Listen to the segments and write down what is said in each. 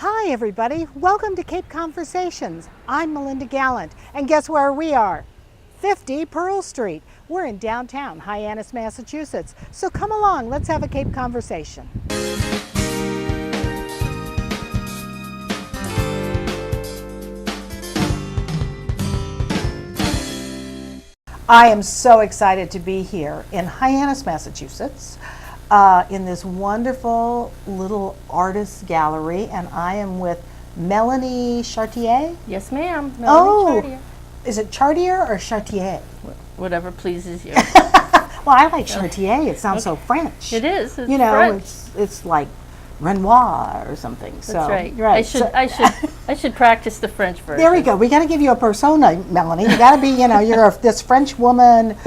Hi everybody, welcome to Cape Conversations. I'm Melinda Gallant, and guess where we are? 50 Pearl Street. We're in downtown Hyannis, Massachusetts. So come along, let's have a Cape Conversation. I am so excited to be here in Hyannis, Massachusetts, in this wonderful little artist gallery, and I am with Melanie Chartier. Yes, ma'am. Melanie Chartier. Is it Chartier or Chartier? Whatever pleases you. Well, I like Chartier. It sounds so French. It is. It's you know, French. it's like Renoir or something. That's so, right. Right. I should practice the French version. There we go. We got to give you a persona, Melanie. You got to be, you're this French woman,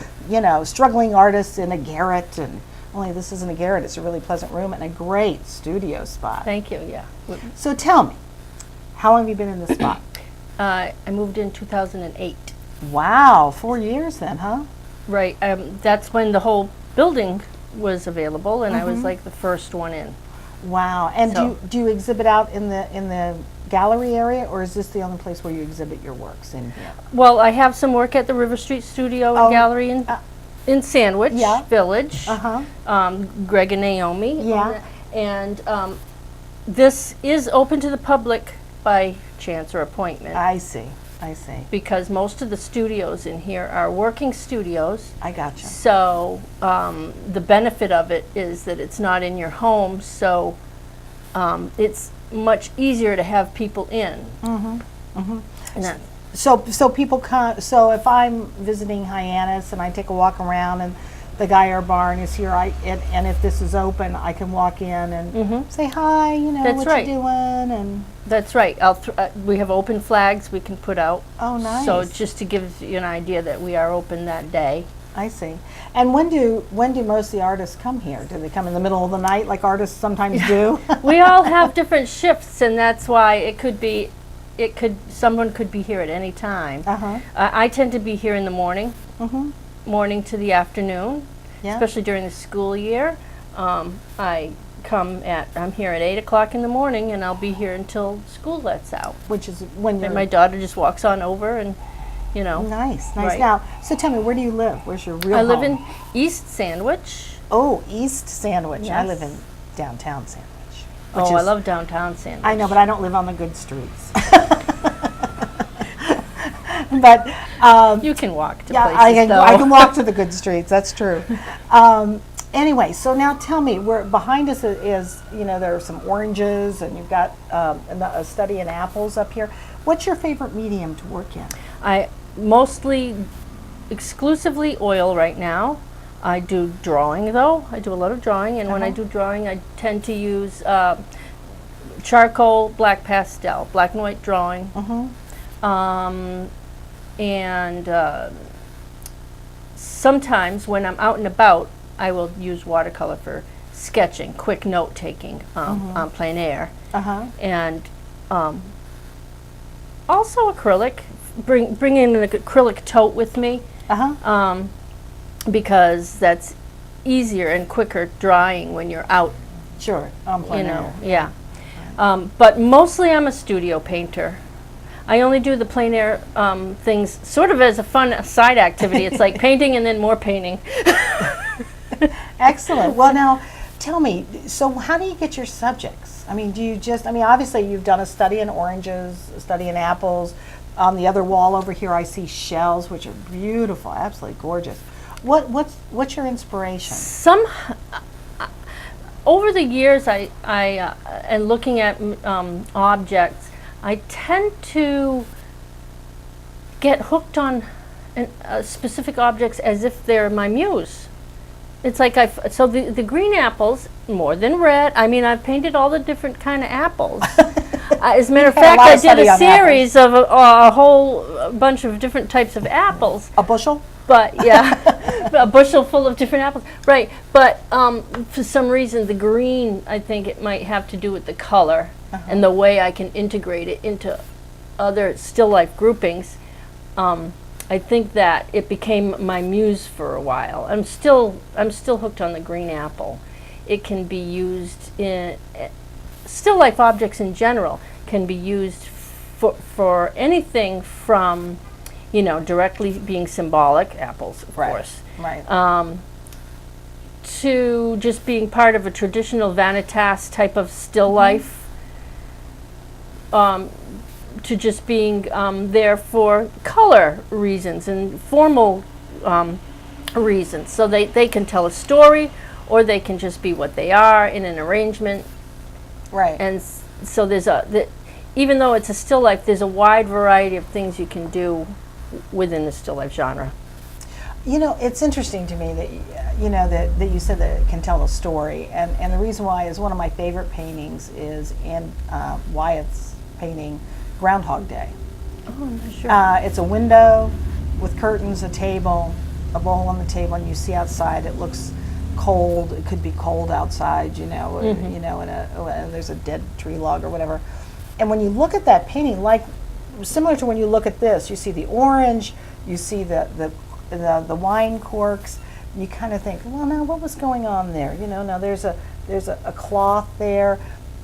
struggling artist in a garret, and only this isn't a garret. It's a really pleasant room and a great studio spot. Thank you. Yeah. So tell me, how long have you been in this spot? I moved in 2008. Wow, 4 years then, huh? Right. That's when the whole building was available, and I was like the first one in. Wow. And So- do you exhibit out in the gallery area, or is this the only place where you exhibit your works in here? Well, I have some work at the River Street Studio and Gallery in Sandwich Yeah. Village. Greg and Naomi. Yeah. And this is open to the public by chance or appointment. I see. Because most of the studios in here are working studios. I gotcha. So the benefit of it is that it's not in your home, so it's much easier to have people in. And that, So people come. So if I'm visiting Hyannis and I take a walk around and the Geyer Barn is here, and if this is open, I can walk in and say hi. That's what right. you doing, and that's right. We have open flags we can put out. oh, nice. So just to give you an idea that we are open that day. I see. And when do most of the artists come here? Do they come in the middle of the night like artists sometimes do? We all have different shifts, and that's why someone could be here at any time. I tend to be here in the morning, morning to the afternoon, Yeah. especially during the school year. I'm here at 8 o'clock in the morning, and I'll be here until school lets out. Which is when you're And my daughter just walks on over, and nice. Right. Now, so tell me, where do you live? Where's your real I live home? in East Sandwich. Oh, East Sandwich. I Yes. live in downtown Sandwich. I love downtown Sandwich. I know, but I don't live on the good streets. But You can walk to yeah, places, though. I can walk to the good streets. That's true. Anyway, so now tell me, where behind us is there are some oranges, and you've got a study in apples up here. What's your favorite medium to work in? I exclusively oil right now. I do drawing, though. I do a lot of drawing, and when I do drawing, I tend to use charcoal, black pastel, black and white drawing. And sometimes when I'm out and about, I will use watercolor for sketching, quick note taking on plein air. And also acrylic. Bring in an acrylic tote with me, because that's easier and quicker drying when you're out. Sure, on plein air. Yeah. But mostly I'm a studio painter. I only do the plein air things sort of as a fun side activity. It's like painting and then more painting. Excellent. Well, now, tell me, so how do you get your subjects? I mean, obviously you've done a study in oranges, a study in apples. On the other wall over here, I see shells, which are beautiful, absolutely gorgeous. What's your inspiration? Over the years, and looking at objects, I tend to get hooked on specific objects as if they're my muse. It's like so the green apples, more than red. I mean, I've painted all the different kind of apples. As a matter of fact, I did a series of a whole bunch of different types of apples. A bushel? But yeah, a bushel full of different apples. Right, but for some reason the green, I think it might have to do with the color and the way I can integrate it into other still life groupings. I think that it became my muse for a while. I'm still hooked on the green apple. It can be used in still life objects in general can be used for anything from, directly being symbolic, apples, of course, Right. to just being part of a traditional vanitas type of still life, to just being there for color reasons and formal reasons. So they can tell a story, or they can just be what they are in an arrangement. Right. And so there's even though it's a still life, there's a wide variety of things you can do within the still life genre. It's interesting to me that that you said that it can tell a story, and the reason why is one of my favorite paintings is Wyatt's painting Groundhog Day. Oh, I'm not sure. It's a window with curtains, a table, a bowl on the table, and you see outside. It looks cold. It could be cold outside, and there's a dead tree log or whatever. And when you look at that painting, like similar to when you look at this, you see the orange, you see the wine corks. You kind of think, well, now what was going on there? Now there's a cloth there.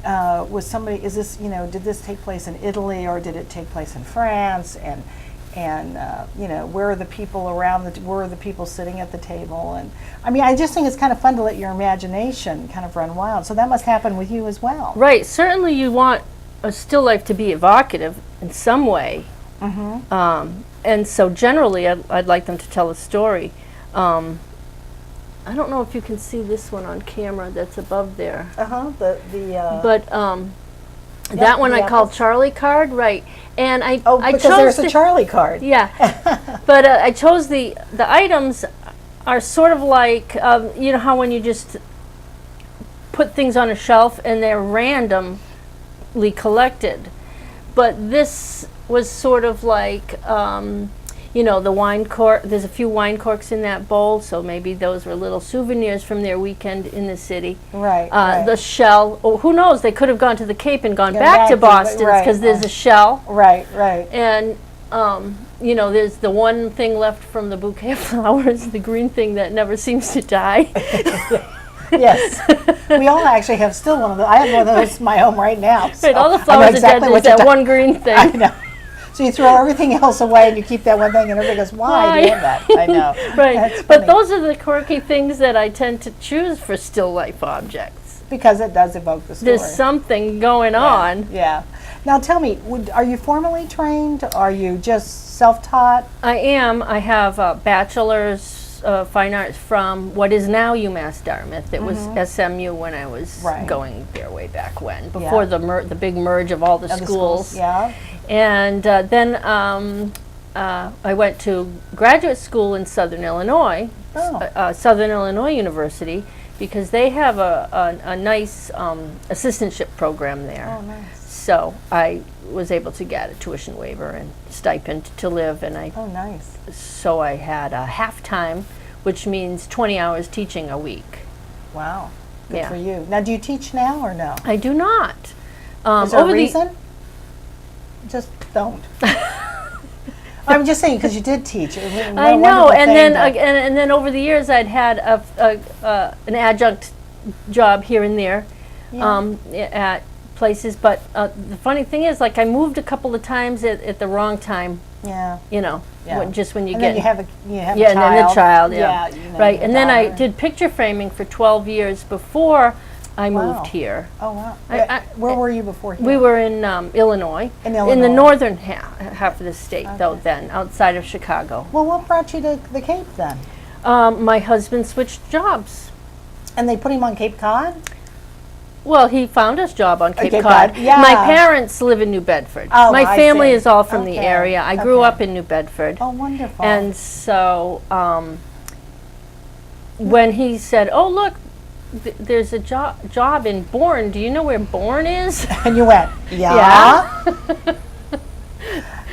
Was somebody? Is this? Did this take place in Italy, or did it take place in France? And where are the people around? Where are the people sitting at the table? And I mean, I just think it's kind of fun to let your imagination kind of run wild. So that must happen with you as well. Right. Certainly, you want a still life to be evocative in some way. Mm-hmm. And so generally, I'd like them to tell a story. I don't know if you can see this one on camera that's above there. But that one I called Charlie card, right? And I because chose there's a Charlie card. Yeah, but I chose the items are sort of like how when you just put things on a shelf and they're randomly collected, but this was sort of like the wine cork. There's a few wine corks in that bowl, so maybe those were little souvenirs from their weekend in the city. Right. The shell, or who knows, they could have gone to the Cape and gone back to Boston because there's a shell. Right. And there's the one thing left from the bouquet of flowers, the green thing that never seems to die. Yes. We all actually have still one of those. I have one of those in my home right now. So right, all the flowers exactly are dead. There's that one green thing. I know. So you throw everything else away and you keep that one thing, and everybody goes, why do you have that? I know. Right. That's But funny. those are the quirky things that I tend to choose for still life objects. Because it does evoke the story. There's something going on. Yeah. Now tell me, are you formally trained? Are you just self-taught? I am. I have a bachelor's of fine arts from what is now UMass Dartmouth. It was SMU when I was going there way back when, before the big merge of all the schools. Yeah. And then I went to graduate school in Southern Illinois, Southern Illinois University, because they have a nice assistantship program there. Oh, nice. So I was able to get a tuition waiver and stipend to live, and nice. So I had a half-time, which means 20 hours teaching a week. Wow. Good for you. Now, do you teach now or no? I do not. Is there a reason? Just don't. I'm just saying because you did teach. I know, and then over the years I'd had an adjunct job here and there at places. But the funny thing is, like, I moved a couple of times at the wrong time. Yeah. Just when you and get then you have a child. and then the child. Yeah. Right, and then I daughter. did picture framing for 12 years before I moved here. Oh, wow. Where were you before here? We were in Illinois. In Illinois. In the northern half of the state, though, then, outside of Chicago. Well, what brought you to the Cape then? My husband switched jobs. And they put him on Cape Cod? Well, he found his job on Cape Cod. Cod. Yeah. My parents live in New Bedford. Oh, My I family see. is all from the Okay. area. I grew up in New Bedford. Oh, wonderful. And so when he said, oh, look, there's a job in Bourne. Do you know where Bourne is? And you went, yeah?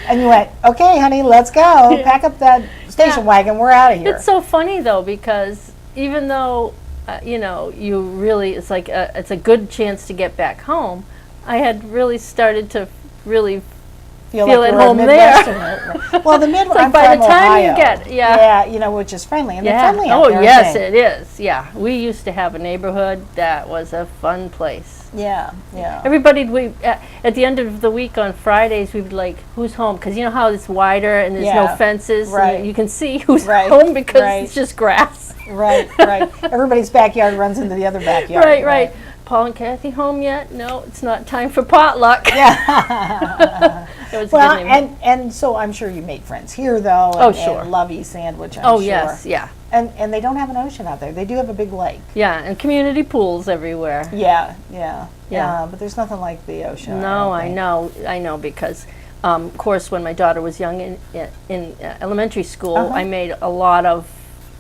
And you went, okay, honey, let's go. Pack up that station wagon. We're out of here. It's so funny, though, because even though, you really, it's like it's a good chance to get back home, I had really started to really feel Feel like at you're a home there. Midwesterner. Well, the Midwest, I'm by from the time Ohio. you get, Yeah, you know, which is friendly, and they're friendly out Oh, there, yes, aren't they? it is. Yeah, we used to have a neighborhood that was a fun place. Yeah, yeah. Everybody, at the end of the week on Fridays, we'd be like, who's home? Because you know how it's wider and there's Yeah, no fences. right. And you can see who's Right, home because right. it's just grass. Right, right. Everybody's backyard runs into the other backyard. Right. Paul and Kathy home yet? No, it's not time for potluck. Yeah. It was a Well, good neighborhood. and so I'm sure you made friends here, though. Oh, and, sure. And love East Sandwich, I'm Oh, sure. yes, yeah. And they don't have an ocean out there. They do have a big lake. Yeah, and community pools everywhere. Yeah. But there's nothing like the ocean. No, don't think. I know, because, of course, when my daughter was young in elementary school, I made a lot of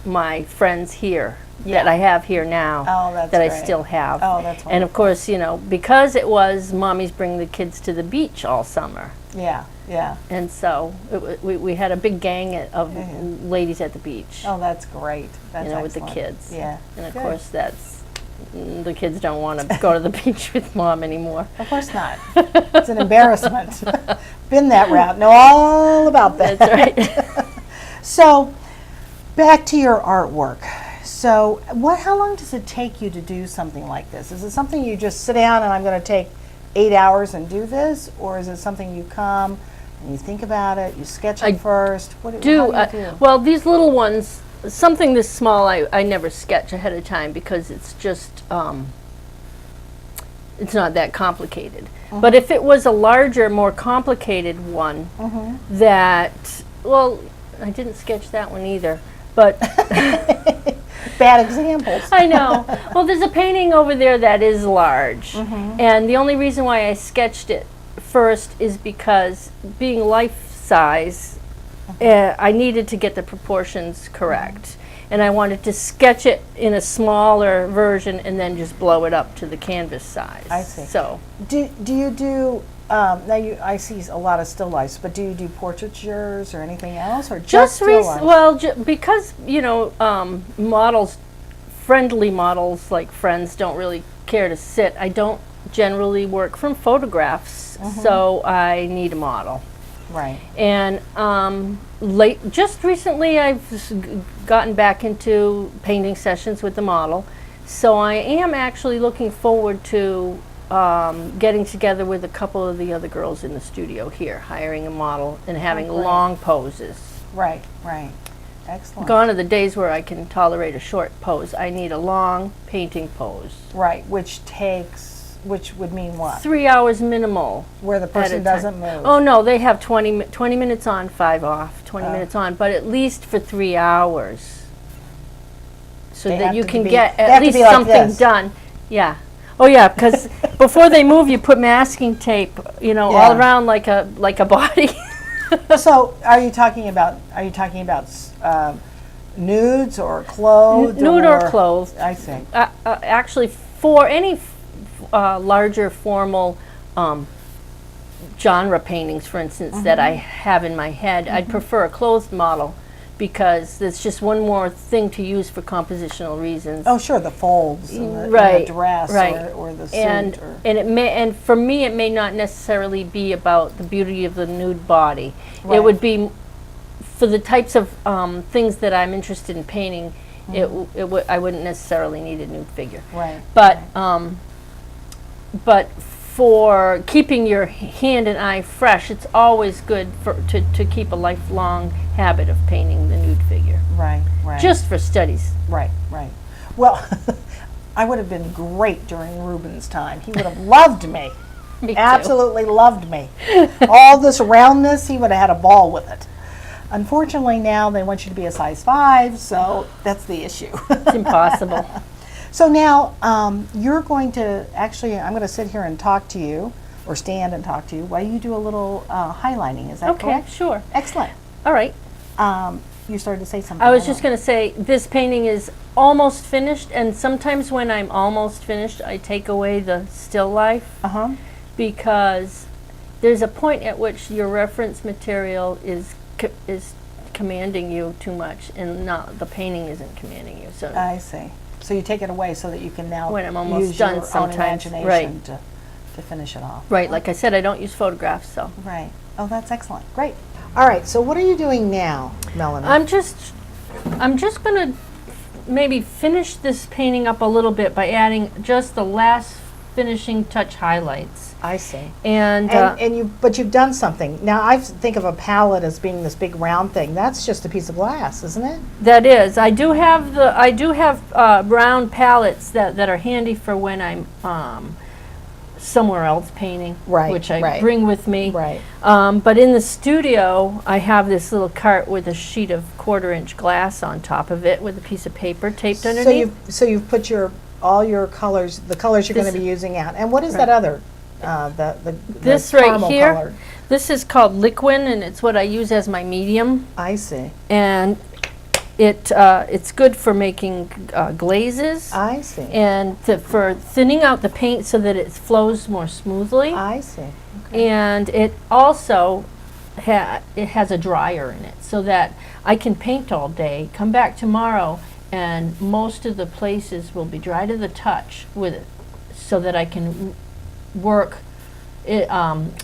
my friends here that I have here now. Oh, that's that I great. still have. Oh, that's And of course, you know, because it was mommy's bring the kids to the beach all summer, Yeah. and so we had a big gang of ladies at the beach. Oh, that's great. That's you know, with the excellent. kids. Yeah. And of Good. course, the kids don't want to go to the beach with mom anymore. Of course not. It's an embarrassment. Been that route. Know all about that. That's right. So, back to your artwork. So, how long does it take you to do something like this? Is it something you just sit down and I'm going to take 8 hours and do this, or is it something you come and you think about it, you sketch it first? How do you do? Well, these little ones, something this small, I never sketch ahead of time because it's just it's not that complicated. But if it was a larger, more complicated one, that, well, I didn't sketch that one either, but Bad examples. I know. Well, there's a painting over there that is large, and the only reason why I sketched it first is because being life size, I needed to get the proportions correct. And I wanted to sketch it in a smaller version and then just blow it up to the canvas size. I see. So, Do you do, I see a lot of still lifes, but do you do portraitures or anything else, or just still lifes? well, because, you know, models, friendly models like friends don't really care to sit. I don't generally work from photographs, so I need a model. Right. And just recently I've gotten back into painting sessions with the model, so I am actually looking forward to getting together with a couple of the other girls in the studio here, hiring a model and having great. long poses. Right. Excellent. Gone are the days where I can tolerate a short pose. I need a long painting pose. Right, which would mean what? 3 hours minimal. Where the at a person time. doesn't move. Oh no, they have 20 minutes on, 5 off, 20 minutes on, but at least for 3 hours. So They that have you to can be- get they at have to least be like something this. done. Yeah. Oh yeah, because before they move, you put masking tape, you know, Yeah. all around like a body. So, are you talking about nudes or clothed? Nude or clothed. I see. Actually, for any larger formal genre paintings, for instance, that I have in my head, I'd prefer a clothed model because it's just one more thing to use for compositional reasons. Oh, sure, the folds and the Right, dress right. or the suit. and and for me, it may not necessarily be about the beauty of the nude body. Right. It would be for the types of things that I'm interested in painting. I wouldn't necessarily need a nude figure. Right. But for keeping your hand and eye fresh, it's always good to keep a lifelong habit of painting the nude figure. Right. Just for studies. Right. Well, I would have been great during Rubens' time. He would have loved me. Me too. Absolutely loved me. All this roundness, he would have had a ball with it. Unfortunately, now they want you to be a size 5, so that's the issue. It's impossible. So now you're going to I'm going to sit here and talk to you, or stand and talk to you, while you do a little highlighting. Is that Okay, correct? sure. Excellent. All right. You started to say something. I was just going to say this painting is almost finished, and sometimes when I'm almost finished, I take away the still life because there's a point at which your reference material is commanding you too much, and not the painting isn't commanding you. So I see. So you take it away so that you can now When I'm almost use done your own sometimes, imagination right. to to finish it off. Right, like I said, I don't use photographs, so. Right. Oh, that's excellent. Great. All right. So what are you doing now, Melanie? I'm just gonna maybe finish this painting up a little bit by adding just the last finishing touch highlights. I see. And But you've done something. Now I think of a palette as being this big round thing. That's just a piece of glass, isn't it? that is, I do have round palettes that are handy for when I'm somewhere else painting, Right, which I right. bring with me. Right. But in the studio, I have this little cart with a sheet of 1/4-inch glass on top of it with a piece of paper taped underneath. So you've put all your colors, the colors you're going This- to be using out. And what is Right. that other? The This right caramel here, color? this is called Liquin, and it's what I use as my medium. I see. And it's good for making glazes I see. and for thinning out the paint so that it flows more smoothly. I see. Okay. And it also it has a dryer in it so that I can paint all day, come back tomorrow, and most of the places will be dry to the touch with it, so that I can work it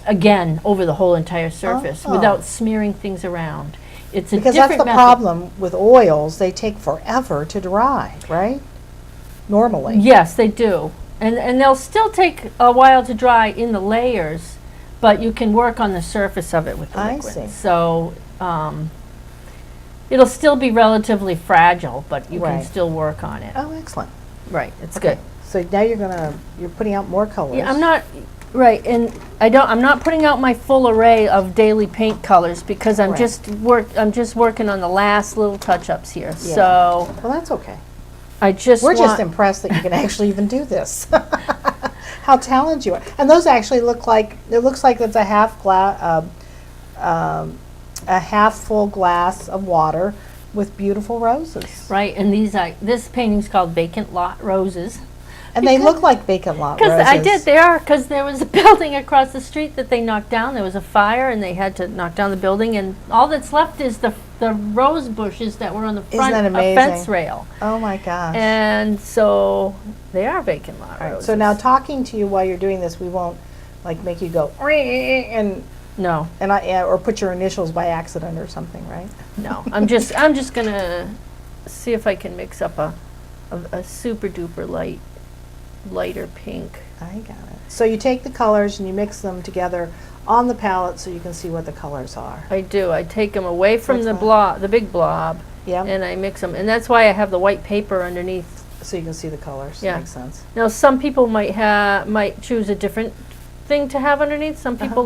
again over the whole entire surface Oh. without smearing things around. It's a Because that's different the method. problem with oils. They take forever to dry, right? Normally. Yes, they do. And they'll still take a while to dry in the layers, but you can work on the surface of it with the I liquid. see. So it'll still be relatively fragile, but you Right. can still work on it. Oh, excellent. Right, it's Okay. good. So now you're putting out more colors. Yeah, I'm not right, and I'm not putting out my full array of daily paint colors because I'm Right. just working on the last little touch-ups here. Yeah. So Well, that's okay. I just We're just want- impressed that you can actually even do this. How talented you are! And those actually look like it's a half full glass of water with beautiful roses, right, and this painting's called Vacant Lot Roses. and they look like vacant lot Because roses. I did, they are, because there was a building across the street that they knocked down. There was a fire, and they had to knock down the building, and all that's left is the rose bushes that were on the front that of amazing? fence rail. Oh my gosh! And so they are vacant lot All right, roses. so now talking to you while you're doing this, we won't like make you go and No, or put your initials by accident or something, right? no. I'm just gonna see if I can mix up a super duper lighter pink. I got it. So you take the colors and you mix them together on the palette so you can see what the colors are. I do. I take them away from What's the that? blob, the big blob, Yeah. and I mix them. And that's why I have the white paper underneath. So you can see the colors. Yeah. Makes sense. Now, some people might choose a different thing to have underneath. Some people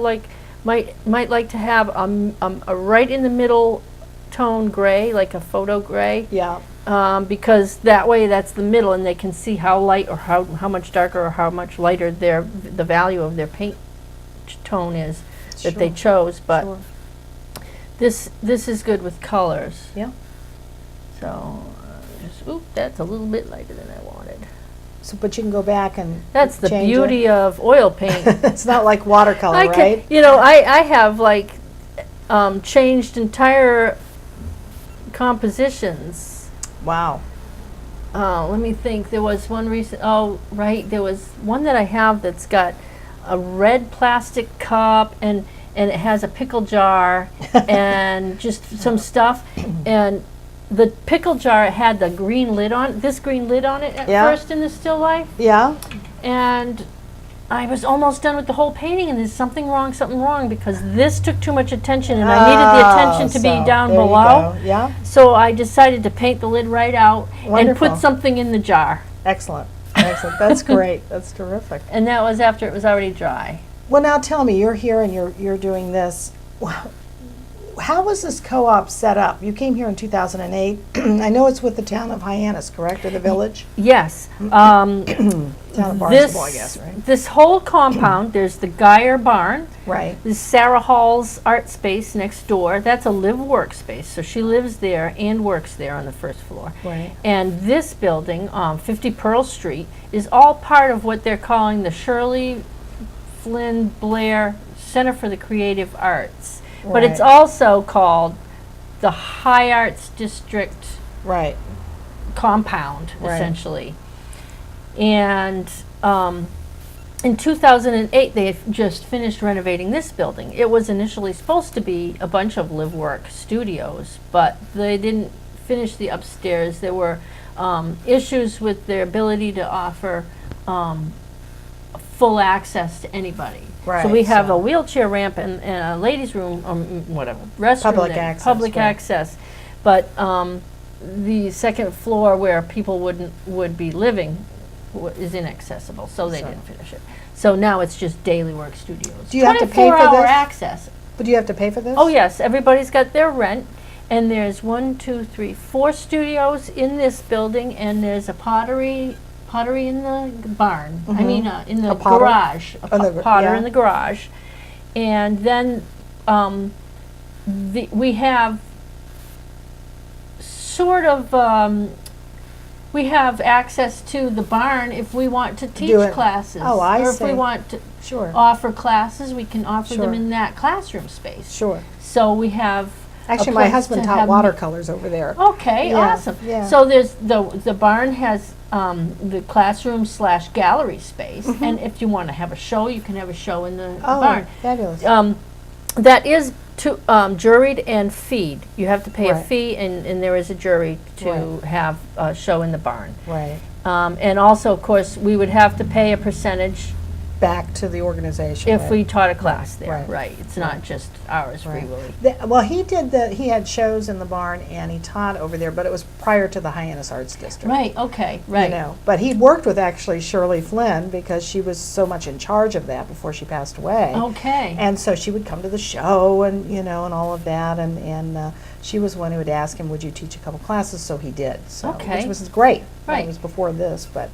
might like to have a right in the middle tone gray, like a photo gray, Yeah. because that way that's the middle, and they can see how light or how much darker or how much lighter the value of their paint tone is that they Sure. chose. But Sure. this is good with colors. Yeah. So that's a little bit lighter than I wanted. So, but you can go back and That's the change beauty it. of oil paint. It's not like watercolor, I right? I have like changed entire compositions. Wow. Let me think. There was one recent. Oh, right. There was one that I have that's got a red plastic cup and it has a pickle jar and just some stuff. And the pickle jar had the green lid on. This green lid on it at Yeah. first in the still life. Yeah. And I was almost done with the whole painting, and there's something wrong because this took too much attention, and I needed the attention to be down there you below. go. Yeah. So I decided to paint the lid right out and Wonderful. put something in the jar. Excellent. Excellent. That's great. That's terrific. And that was after it was already dry. Well, now tell me, you're here and you're doing this. How was this co-op set up? You came here in 2008. I know it's with the town of Hyannis, correct, or the village? Yes. Town of Barnstable, I guess, right? This whole compound, there's the Geyer Barn. Right. This Sarah Hall's art space next door. That's a live-work space, so she lives there and works there on the first floor. Right. And this building, 50 Pearl Street, is all part of what they're calling the Shirley Flynn Blair Center for the Creative Arts. But it's Right. also called the High Arts District Right. compound, Right. essentially. And in 2008, they had just finished renovating this building. It was initially supposed to be a bunch of live work studios, but they didn't finish the upstairs. There were issues with their ability to offer full access to anybody. Right, So we have so- a wheelchair ramp and a ladies' room, whatever, restroom Public there, access, public right. access. But the second floor where people would be living is inaccessible, so they So- didn't finish it. So now it's just daily work studios. Do you have to pay for 24-hour this? access. But do you have to pay for this? Oh yes, everybody's got their rent, and there's 4 studios in this building, and there's a pottery in the barn. I mean, in the A potter? garage, Oh, the potter yeah. in the garage, and then we have sort of. We have access to the barn if we want to teach it. classes. Oh, I or see. if we want to Sure. offer classes, we can offer Sure. them in that classroom space. Sure. So we have a Actually, my place husband to taught have watercolors over there. Okay, Yeah, awesome. yeah. So there's the barn has the classroom / gallery space, and if you want to have a show, you can have a show in the Oh, barn. fabulous. That is to juried and feed. You have to pay a Right. fee, and there is a jury to Right. have a show in the barn. Right. And also, of course, we would have to pay a percentage Back to the organization. if right. we taught a class there. Right. Right. It's not just ours free Right. willy. Well, he had shows in the barn and he taught over there, but it was prior to the Hyannis Arts District. Right. Okay. Right. You know, but he worked with actually Shirley Flynn because she was so much in charge of that before she passed away. Okay. And so she would come to the show and, you know, and all of that. And she was one who would ask him, would you teach a couple classes? So he did. So, Okay. Which was great. Right. It was before this, but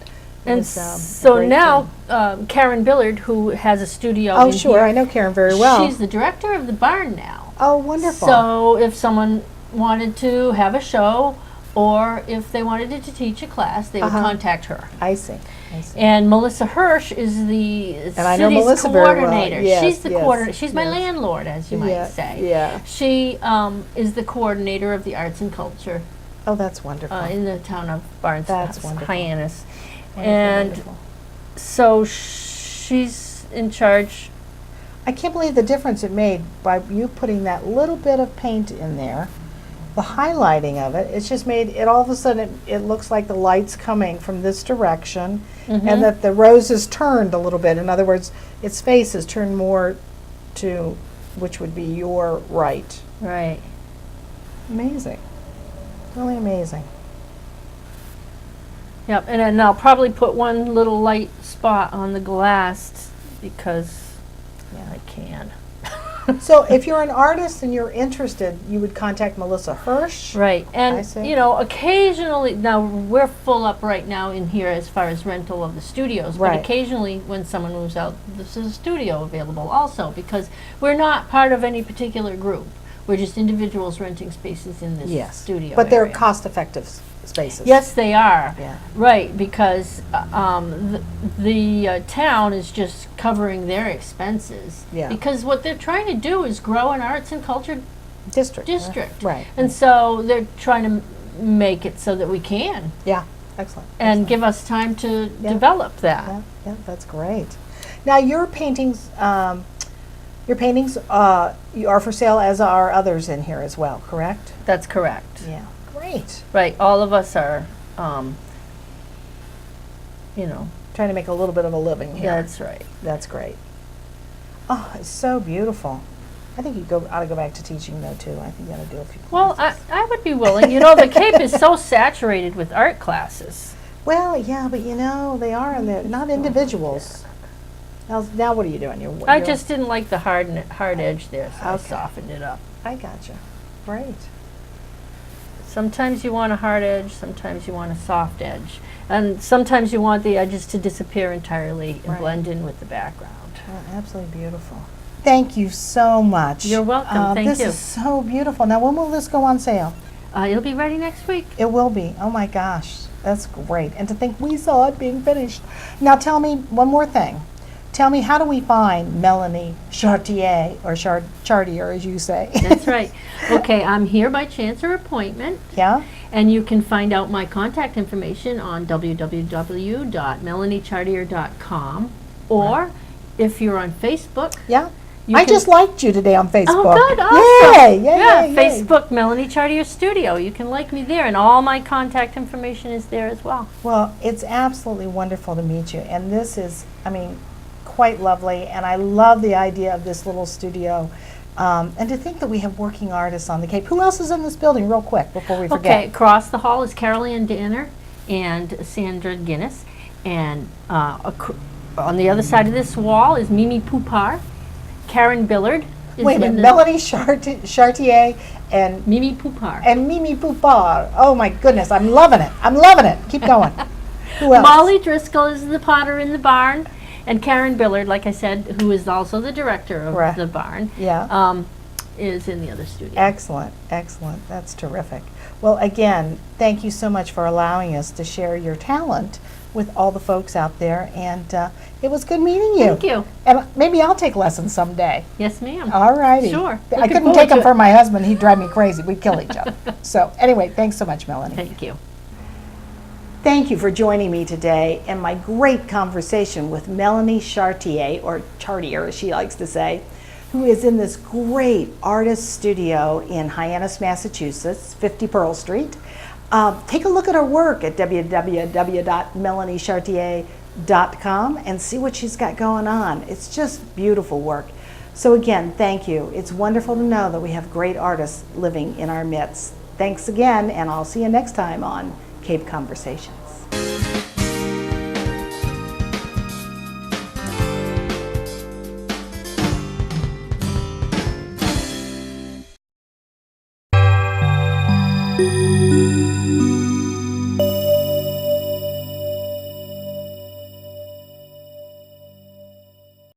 it And was, a so great now, thing. Karen Billard, who has a studio Oh, in sure. here, I know Karen very well. she's the director of the barn now. Oh, wonderful. So if someone wanted to have a show, or if they wanted to teach a class, they would contact her. I see. I see. And Melissa Hirsch is the And I know city's Melissa very well. coordinator. Yes, She's the yes, coordinator. She's my yes. landlord, as you Yeah, might say. yeah. She is the coordinator of the arts and culture Oh, that's wonderful. in the town of That's wonderful. Hyannis. Wonderful, And wonderful. so she's in charge. I can't believe the difference it made by you putting that little bit of paint in there. The highlighting of it, it's just made it all of a sudden it looks like the light's coming from this direction and that the rose is turned a little bit. In other words, its face is turned more to which would be your right. Right. Amazing. Really amazing. Yep, and then I'll probably put one little light spot on the glass because I can. So if you're an artist and you're interested, you would contact Melissa Hirsch. Right, I and see. you know, occasionally, now we're full up right now in here as far as rental of the studios, but Right. occasionally when someone moves out, this is a studio available also, because we're not part of any particular group. We're just individuals renting spaces in this Yes. studio But they're area. cost-effective spaces. Yes, they are. Yeah. Right, because the town is just covering their expenses. Yeah. Because what they're trying to do is grow an arts and culture District. district. Right. And so they're trying to make it so that we can Yeah. Excellent. and Excellent. give us time to Yeah. develop that. Yeah, yeah, that's great. Now your paintings you are for sale, as are others in here as well, correct? That's correct. Yeah. Great. Right, all of us are, you know, Trying to make a little bit of a living here. that's right. That's great. Oh, it's so beautiful. I think you ought to go back to teaching though too. I think you ought to do a few Well, classes. I would be willing. You know, the Cape is so saturated with art classes. Well, yeah, but you know they are, and they're not individuals. Now what are you doing? I you're- just didn't like the hard edge there, so I Okay. softened it up. I gotcha. Great. Sometimes you want a hard edge, sometimes you want a soft edge. And sometimes you want the edges to disappear entirely and Right. blend in with the background. Oh, absolutely beautiful. Thank you so much. You're welcome. Thank this you. is so beautiful. Now, when will this go on sale? It'll be ready next week. It will be. Oh my gosh, that's great. And to think we saw it being finished. Now, tell me one more thing. Tell me, how do we find Melanie Chartier, or Chartier, as you say? That's right. Okay, I'm here by chance or appointment, Yeah? and you can find out my contact information on www.melaniechartier.com. or if you're on Facebook. Yeah. You I can- just liked you today on Facebook. Oh, good, awesome. Yay, yay, Yeah, yay, yay. Facebook, Melanie Chartier Studio. You can like me there, and all my contact information is there as well. Well, it's absolutely wonderful to meet you, and this is, I mean, quite lovely, and I love the idea of this little studio. And to think that we have working artists on the Cape. Who else is in this building, real quick, before we forget? Okay, across the hall is Carol Ann Danner and Sandra Guinness, and on the other side of this wall is Mimi Poupar. Karen Billard is Wait a minute, in the Melanie Chartier and Mimi Poupar. Mimi Poupar. Oh my goodness, I'm loving it. I'm loving it. Keep going. Who else? Molly Driscoll is the potter in the barn, and Karen Billard, like I said, who is also the director of Right. the barn, Yeah. is in the other studio. Excellent, excellent. That's terrific. Well, again, thank you so much for allowing us to share your talent with all the folks out there, and it was good meeting you. Thank you. And maybe I'll take lessons someday. Yes, ma'am. All righty. Sure. I Looking couldn't forward take to them it. for my husband. He'd drive me crazy. We'd kill each other. So anyway, thanks so much, Melanie. Thank you. Thank you for joining me today in my great conversation with Melanie Chartier, or Chartier as she likes to say, who is in this great artist studio in Hyannis, Massachusetts, 50 Pearl Street. Take a look at her work at www.melaniechartier.com and see what she's got going on. It's just beautiful work. So again, thank you. It's wonderful to know that we have great artists living in our midst. Thanks again, and I'll see you next time on Cape Conversations.